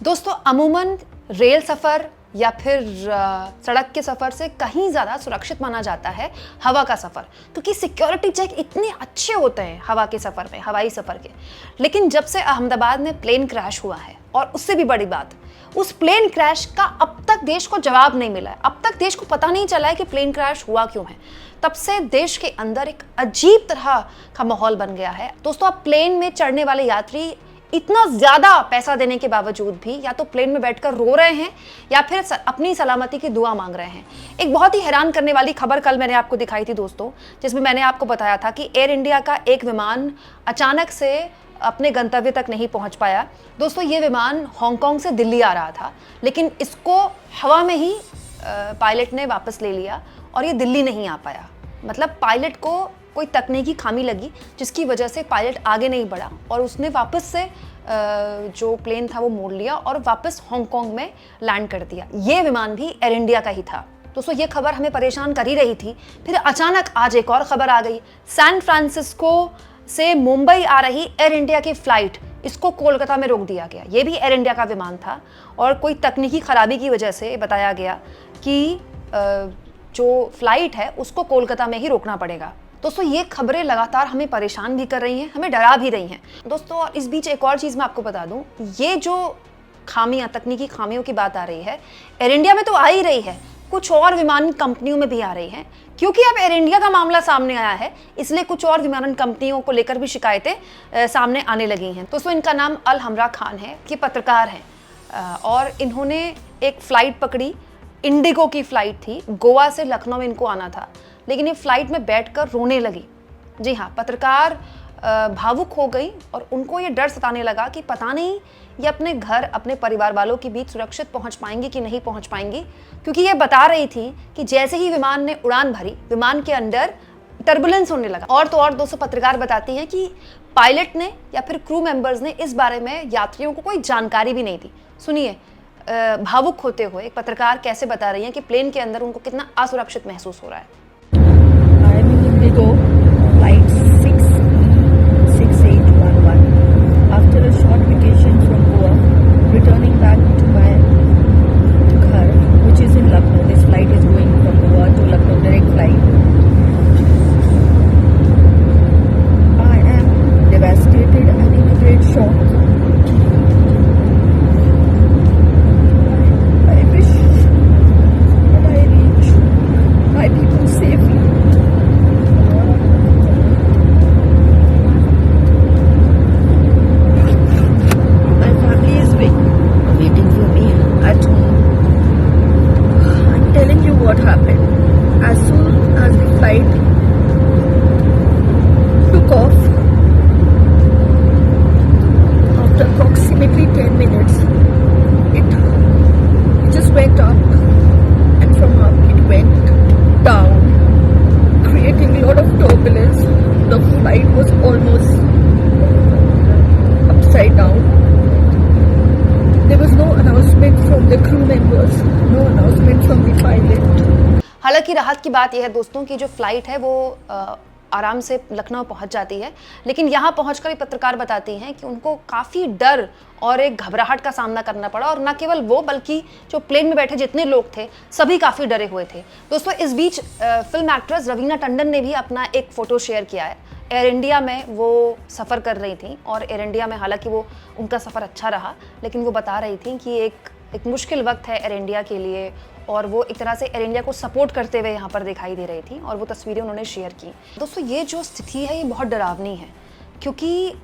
दोस्तों अमूमन रेल सफ़र या फिर सड़क के सफ़र से कहीं ज़्यादा सुरक्षित माना जाता है हवा का सफ़र, क्योंकि सिक्योरिटी चेक इतने अच्छे होते हैं हवा के सफ़र में, हवाई सफ़र के। लेकिन जब से अहमदाबाद में प्लेन क्रैश हुआ है, और उससे भी बड़ी बात, उस प्लेन क्रैश का अब तक देश को जवाब नहीं मिला है। अब तक देश को पता नहीं चला है कि प्लेन क्रैश हुआ क्यों है। तब से देश के अंदर एक अजीब तरह का माहौल बन गया है। दोस्तों, अब प्लेन में चढ़ने वाले यात्री इतना ज़्यादा पैसा देने के बावजूद भी या तो प्लेन में बैठकर रो रहे हैं या फिर अपनी सलामती की दुआ मांग रहे हैं। एक बहुत ही हैरान करने वाली खबर कल मैंने आपको दिखाई थी दोस्तों, जिसमें मैंने आपको बताया था कि एयर इंडिया का एक विमान अचानक से अपने गंतव्य तक नहीं पहुंच पाया। दोस्तों, ये विमान हांगकांग से दिल्ली आ रहा था, लेकिन इसको हवा में ही पायलट ने वापस ले लिया और ये दिल्ली नहीं आ पाया। मतलब पायलट को कोई तकनीकी खामी लगी, जिसकी वजह से पायलट आगे नहीं बढ़ा और उसने वापस से जो प्लेन था वो मोड़ लिया और वापस हांगकांग में लैंड कर दिया। ये विमान भी एयर इंडिया का ही था। दोस्तों, ये खबर हमें परेशान कर ही रही थी। फिर अचानक आज एक और खबर आ गई। सैन फ्रांसिस्को से मुंबई आ रही एयर इंडिया की फ्लाइट, इसको कोलकाता में रोक दिया गया। ये भी एयर इंडिया का विमान था और कोई तकनीकी खराबी की वजह से बताया गया कि जो फ्लाइट है उसको कोलकाता में ही रोकना पड़ेगा। दोस्तों, ये खबरें लगातार हमें परेशान भी कर रही हैं, हमें डरा भी रही हैं दोस्तों। और इस बीच एक और चीज़ मैं आपको बता दूं, ये जो खामियां, तकनीकी खामियों की बात आ रही है, एयर इंडिया में तो आ ही रही है, कुछ और विमान कंपनियों में भी आ रही है। क्योंकि अब एयर इंडिया का मामला सामने आया है, इसलिए कुछ और विमान कंपनियों को लेकर भी शिकायतें सामने आने लगी हैं। दोस्तों, इनका नाम अल हमरा खान है, ये पत्रकार हैं और इन्होंने एक फ़्लाइट पकड़ी। इंडिगो की फ़्लाइट थी, गोवा से लखनऊ इनको आना था, लेकिन ये फ्लाइट में बैठकर रोने लगी। जी हाँ, पत्रकार भावुक हो गई और उनको ये डर सताने लगा कि पता नहीं ये अपने घर, अपने परिवार वालों के बीच सुरक्षित पहुंच पाएंगी कि नहीं पहुंच पाएंगी। क्योंकि ये बता रही थी कि जैसे ही विमान ने उड़ान भरी, विमान के अंदर टर्बुलेंस होने लगा। और तो और दोस्तों, पत्रकार बताती हैं कि पायलट ने या फिर क्रू मेंबर्स ने इस बारे में यात्रियों को कोई जानकारी भी नहीं दी। सुनिए, भावुक होते हुए एक पत्रकार कैसे बता रही हैं कि प्लेन के अंदर उनको कितना असुरक्षित महसूस हो रहा है। Indigo flight 66811. After a short vacation from Goa, returning back to my ghar, which is in Lucknow. This flight is going from Goa to Lucknow, direct flight. I am devastated and in a great shock. I wish that I reach my people safely. What happened? As soon as the flight took off, after approximately 10 minutes, it just went up, and from up it went down, creating a lot of turbulence. The flight was almost upside down. There was no announcement from the crew members, no announcement from the pilot. हालांकि राहत की बात यह है दोस्तों कि जो flight है वो आराम से लखनऊ पहुंच जाती है, लेकिन यहाँ पहुंचकर पत्रकार बताती हैं कि उनको काफ़ी डर और एक घबराहट का सामना करना पड़ा। और न केवल वो, बल्कि जो प्लेन में बैठे जितने लोग थे सभी काफ़ी डरे हुए थे। दोस्तों, इस बीच फिल्म एक्ट्रेस रवीना टंडन ने भी अपना एक फ़ोटो शेयर किया है। एयर इंडिया में वो सफ़र कर रही थी और एयर इंडिया में हालांकि वो उनका सफ़र अच्छा रहा, लेकिन वो बता रही थी कि एक मुश्किल वक्त है एयर इंडिया के लिए, और वो एक तरह से एयर इंडिया को सपोर्ट करते हुए यहाँ पर दिखाई दे रही थी और वो तस्वीरें उन्होंने शेयर की। दोस्तों, ये जो स्थिति है ये बहुत डरावनी है, क्योंकि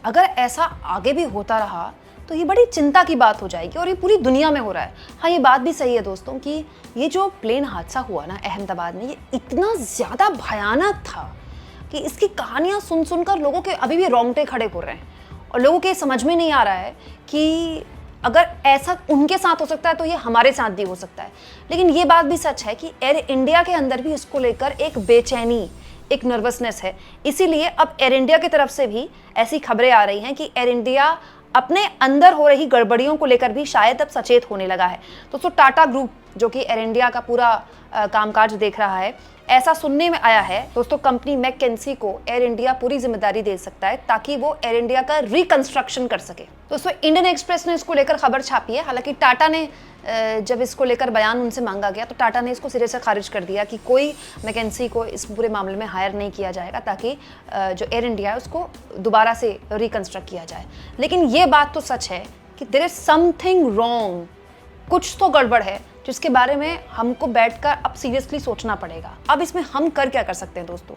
अगर ऐसा आगे भी होता रहा तो ये बड़ी चिंता की बात हो जाएगी और ये पूरी दुनिया में हो रहा है। हाँ, ये बात भी सही है दोस्तों कि ये जो प्लेन हादसा हुआ ना अहमदाबाद में, ये इतना ज़्यादा भयानक था कि इसकी कहानियाँ सुन सुनकर लोगों के अभी भी रोंगटे खड़े हो रहे हैं और लोगों के समझ में नहीं आ रहा है कि अगर ऐसा उनके साथ हो सकता है तो ये हमारे साथ भी हो सकता है। लेकिन ये बात भी सच है कि एयर इंडिया के अंदर भी इसको लेकर एक बेचैनी, एक नर्वसनेस है। इसीलिए अब एयर इंडिया की तरफ से भी ऐसी खबरें आ रही हैं कि एयर इंडिया अपने अंदर हो रही गड़बड़ियों को लेकर भी शायद अब सचेत होने लगा है। दोस्तों, टाटा ग्रुप जो कि एयर इंडिया का पूरा कामकाज देख रहा है। ऐसा सुनने में आया है दोस्तों, कंपनी मैकेंसी को एयर इंडिया पूरी जिम्मेदारी दे सकता है ताकि वो एयर इंडिया का रिकंस्ट्रक्शन कर सके। दोस्तों इंडियन एक्सप्रेस ने इसको लेकर खबर छापी है। हालांकि टाटा ने जब इसको लेकर बयान उनसे मांगा गया तो टाटा ने इसको सिरे से खारिज कर दिया कि कोई मैकेंसी को इस पूरे मामले में हायर नहीं किया जाएगा ताकि जो एयर इंडिया है उसको दोबारा से रिकंस्ट्रक्ट किया जाए। लेकिन ये बात तो सच है कि देयर इज समथिंग रॉन्ग, कुछ तो गड़बड़ है जिसके बारे में हमको बैठकर अब सीरियसली सोचना पड़ेगा। अब इसमें हम कर क्या कर सकते हैं दोस्तों?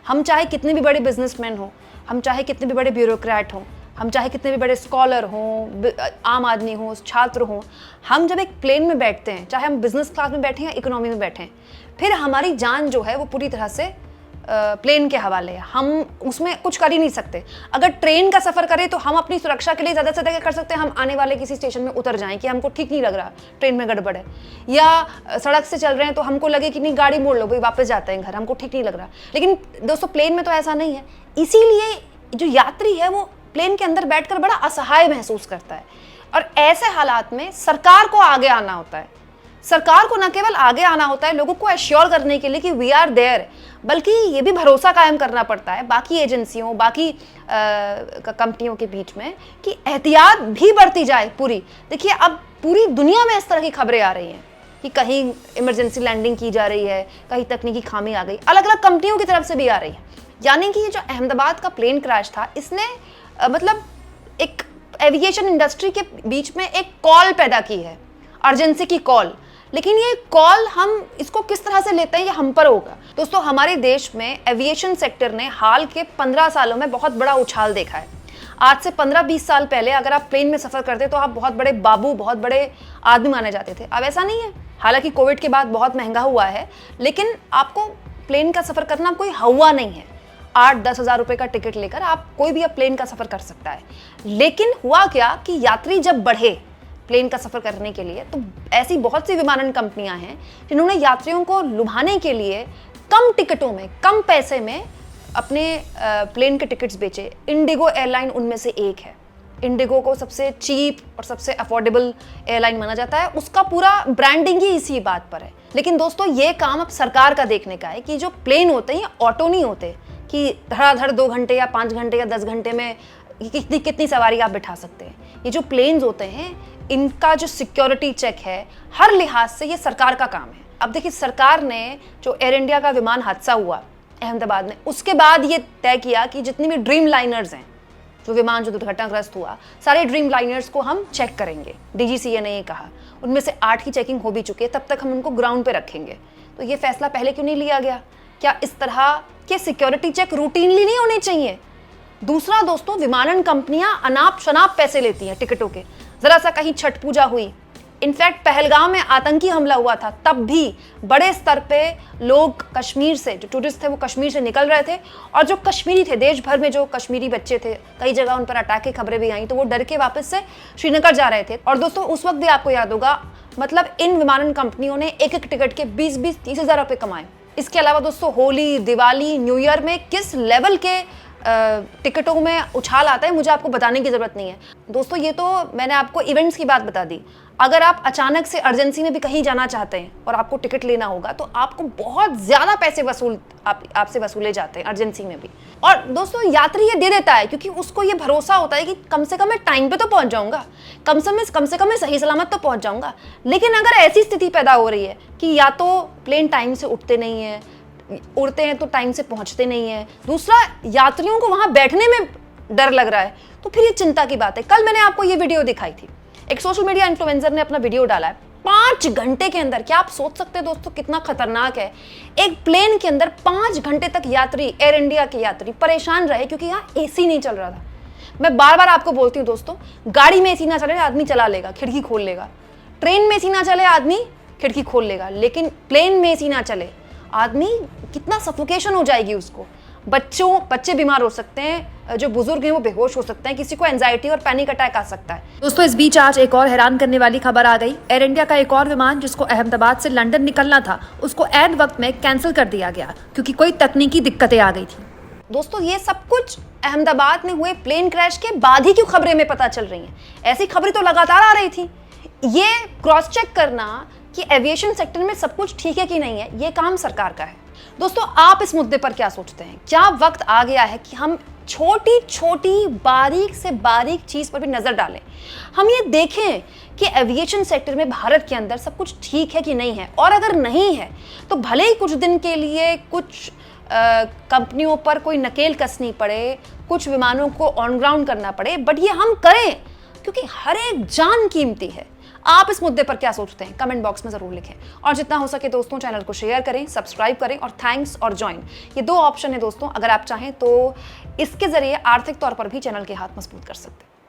हम चाहे कितने भी बड़े बिजनेसमैन हों, हम चाहे कितने भी बड़े ब्यूरोक्रेट हों, हम चाहे कितने भी बड़े स्कॉलर हों, आम आदमी हों, छात्र हों, हम जब एक प्लेन में बैठते हैं, चाहे हम बिजनेस क्लास में बैठे या इकोनॉमी में बैठे हैं, फिर हमारी जान जो है वो पूरी तरह से प्लेन के हवाले है। हम उसमें कुछ कर ही नहीं सकते। अगर ट्रेन का सफ़र करें तो हम अपनी सुरक्षा के लिए ज़्यादा से ज़्यादा कर सकते हैं, हम आने वाले किसी स्टेशन में उतर जाएं कि हमको ठीक नहीं लग रहा, ट्रेन में गड़बड़ है, या सड़क से चल रहे हैं तो हमको लगे कि नहीं गाड़ी मोड़ लो भाई वापस जाते हैं घर, हमको ठीक नहीं लग रहा। लेकिन दोस्तों प्लेन में तो ऐसा नहीं है। इसीलिए जो यात्री है वो प्लेन के अंदर बैठकर बड़ा असहाय महसूस करता है। और ऐसे हालात में सरकार को आगे आना होता है। सरकार को न केवल आगे आना होता है लोगों को एश्योर करने के लिए कि वी आर देयर, बल्कि ये भी भरोसा कायम करना पड़ता है बाकी एजेंसियों, बाकी कंपनियों के बीच में कि एहतियात भी बरती जाए पूरी। देखिए अब पूरी दुनिया में इस तरह की खबरें आ रही हैं कि कहीं इमरजेंसी लैंडिंग की जा रही है, कहीं तकनीकी खामी आ गई, अलग अलग कंपनियों की तरफ से भी आ रही है। यानी कि ये जो अहमदाबाद का प्लेन क्रैश था, इसने मतलब एक एविएशन इंडस्ट्री के बीच में एक कॉल पैदा की है, अर्जेंसी की कॉल। लेकिन ये कॉल हम इसको किस तरह से लेते हैं ये हम पर होगा। दोस्तों हमारे देश में एविएशन सेक्टर ने हाल के 15 सालों में बहुत बड़ा उछाल देखा है। आज से 15-20 साल पहले अगर आप प्लेन में सफ़र करते तो आप बहुत बड़े बाबू, बहुत बड़े आदमी माने जाते थे। अब ऐसा नहीं है। हालांकि कोविड के बाद बहुत महंगा हुआ है, लेकिन आपको प्लेन का सफ़र करना कोई हवा नहीं है। 8-10 हज़ार रुपये का टिकट लेकर आप कोई भी अब प्लेन का सफ़र कर सकता है। लेकिन हुआ क्या कि यात्री जब बढ़े प्लेन का सफ़र करने के लिए, तो ऐसी बहुत सी विमानन कंपनियां हैं जिन्होंने यात्रियों को लुभाने के लिए कम टिकटों में, कम पैसे में अपने प्लेन के टिकट्स बेचे। इंडिगो एयरलाइन उनमें से एक है। इंडिगो को सबसे चीप और सबसे अफोर्डेबल एयरलाइन माना जाता है। उसका पूरा ब्रांडिंग ही इसी बात पर है। लेकिन दोस्तों ये काम अब सरकार का देखने का है कि जो प्लेन होते हैं ये ऑटो नहीं होते कि धड़ाधड़ 2 घंटे या 5 घंटे या 10 घंटे में कितनी सवारी आप बिठा सकते हैं। ये जो प्लेन्स होते हैं इनका जो सिक्योरिटी चेक है, हर लिहाज से ये सरकार का काम है। अब देखिए सरकार ने जो एयर इंडिया का विमान हादसा हुआ अहमदाबाद में, उसके बाद ये तय किया कि जितनी भी ड्रीम लाइनर्स हैं, जो विमान जो दुर्घटनाग्रस्त हुआ, सारे ड्रीम लाइनर्स को हम चेक करेंगे। डीजीसीए ने ये कहा। उनमें से 8 की चेकिंग हो भी चुकी है, तब तक हम उनको ग्राउंड पे रखेंगे। तो ये फैसला पहले क्यों नहीं लिया गया? क्या इस तरह के सिक्योरिटी चेक रूटीनली नहीं होने चाहिए? दूसरा दोस्तों, विमानन कंपनियां अनाप शनाप पैसे लेती हैं टिकटों के। जरा सा कहीं छठ पूजा हुई, इनफैक्ट पहलगाम में आतंकी हमला हुआ था, तब भी बड़े स्तर पे लोग कश्मीर से, जो टूरिस्ट थे वो कश्मीर से निकल रहे थे, और जो कश्मीरी थे, देश भर में जो कश्मीरी बच्चे थे, कई जगह उन पर अटैक की खबरें भी आई, तो वो डर के वापस से श्रीनगर जा रहे थे। और दोस्तों उस वक्त भी आपको याद होगा, मतलब इन विमानन कंपनियों ने एक एक टिकट के 20-30 हज़ार रुपये कमाए। इसके अलावा दोस्तों होली, दिवाली, न्यू ईयर में किस लेवल के टिकटों में उछाल आता है मुझे आपको बताने की जरूरत नहीं है। दोस्तों ये तो मैंने आपको इवेंट्स की बात बता दी। अगर आप अचानक से अर्जेंसी में भी कहीं जाना चाहते हैं और आपको टिकट लेना होगा तो आपको बहुत ज़्यादा पैसे आपसे वसूले जाते हैं अर्जेंसी में भी। और दोस्तों यात्री ये दे देता है क्योंकि उसको ये भरोसा होता है कि कम से कम मैं टाइम पे तो पहुंच जाऊंगा, कम से कम मैं सही सलामत तो पहुंच जाऊंगा। लेकिन अगर ऐसी स्थिति पैदा हो रही है कि या तो प्लेन टाइम से उठते नहीं है, उड़ते हैं तो टाइम से पहुंचते नहीं है, दूसरा यात्रियों को वहां बैठने में डर लग रहा है, तो फिर ये चिंता की बात है। कल मैंने आपको ये वीडियो दिखाई थी, एक सोशल मीडिया इन्फ्लुएंसर ने अपना वीडियो डाला है 5 घंटे के अंदर। क्या आप सोच सकते हैं दोस्तों कितना खतरनाक है? एक प्लेन के अंदर 5 घंटे तक यात्री, एयर इंडिया के यात्री परेशान रहे क्योंकि यहाँ एसी नहीं चल रहा था। मैं बार बार आपको बोलती हूँ दोस्तों, गाड़ी में एसी ना चले आदमी चला लेगा, खिड़की खोल लेगा। ट्रेन में एसी ना चले आदमी खिड़की खोल लेगा, लेकिन प्लेन में एसी ना चले आदमी कितना सफोकेशन हो जाएगी उसको। बच्चे बीमार हो सकते हैं, जो बुजुर्ग हैं वो बेहोश हो सकते हैं, किसी को एंजाइटी और पैनिक अटैक आ सकता है। दोस्तों इस बीच आज एक और हैरान करने वाली खबर आ गई। एयर इंडिया का एक और विमान जिसको अहमदाबाद से लंदन निकलना था, उसको ऐन वक्त में कैंसिल कर दिया गया क्योंकि कोई तकनीकी दिक्कतें आ गई थी। दोस्तों ये सब कुछ अहमदाबाद में हुए प्लेन क्रैश के बाद ही क्यों खबरें में पता चल रही हैं? ऐसी खबरें तो लगातार आ रही थी। ये क्रॉस चेक करना कि एविएशन सेक्टर में सब कुछ ठीक है कि नहीं है, ये काम सरकार का है। दोस्तों, आप इस मुद्दे पर क्या सोचते हैं? क्या वक्त आ गया है कि हम छोटी छोटी बारीक से बारीक चीज पर भी नजर डालें, हम ये देखें कि एविएशन सेक्टर में भारत के अंदर सब कुछ ठीक है कि नहीं है, और अगर नहीं है तो भले ही कुछ दिन के लिए कुछ कंपनियों पर कोई नकेल कसनी पड़े, कुछ विमानों को ऑन ग्राउंड करना पड़े, बट ये हम करें, क्योंकि हर एक जान कीमती है। आप इस मुद्दे पर क्या सोचते हैं? कमेंट बॉक्स में जरूर लिखें, और जितना हो सके दोस्तों चैनल को शेयर करें, सब्सक्राइब करें, और थैंक्स और ज्वाइन, ये 2 ऑप्शन है दोस्तों। अगर आप चाहें तो इसके जरिए आर्थिक तौर पर भी चैनल के हाथ मजबूत कर सकते हैं।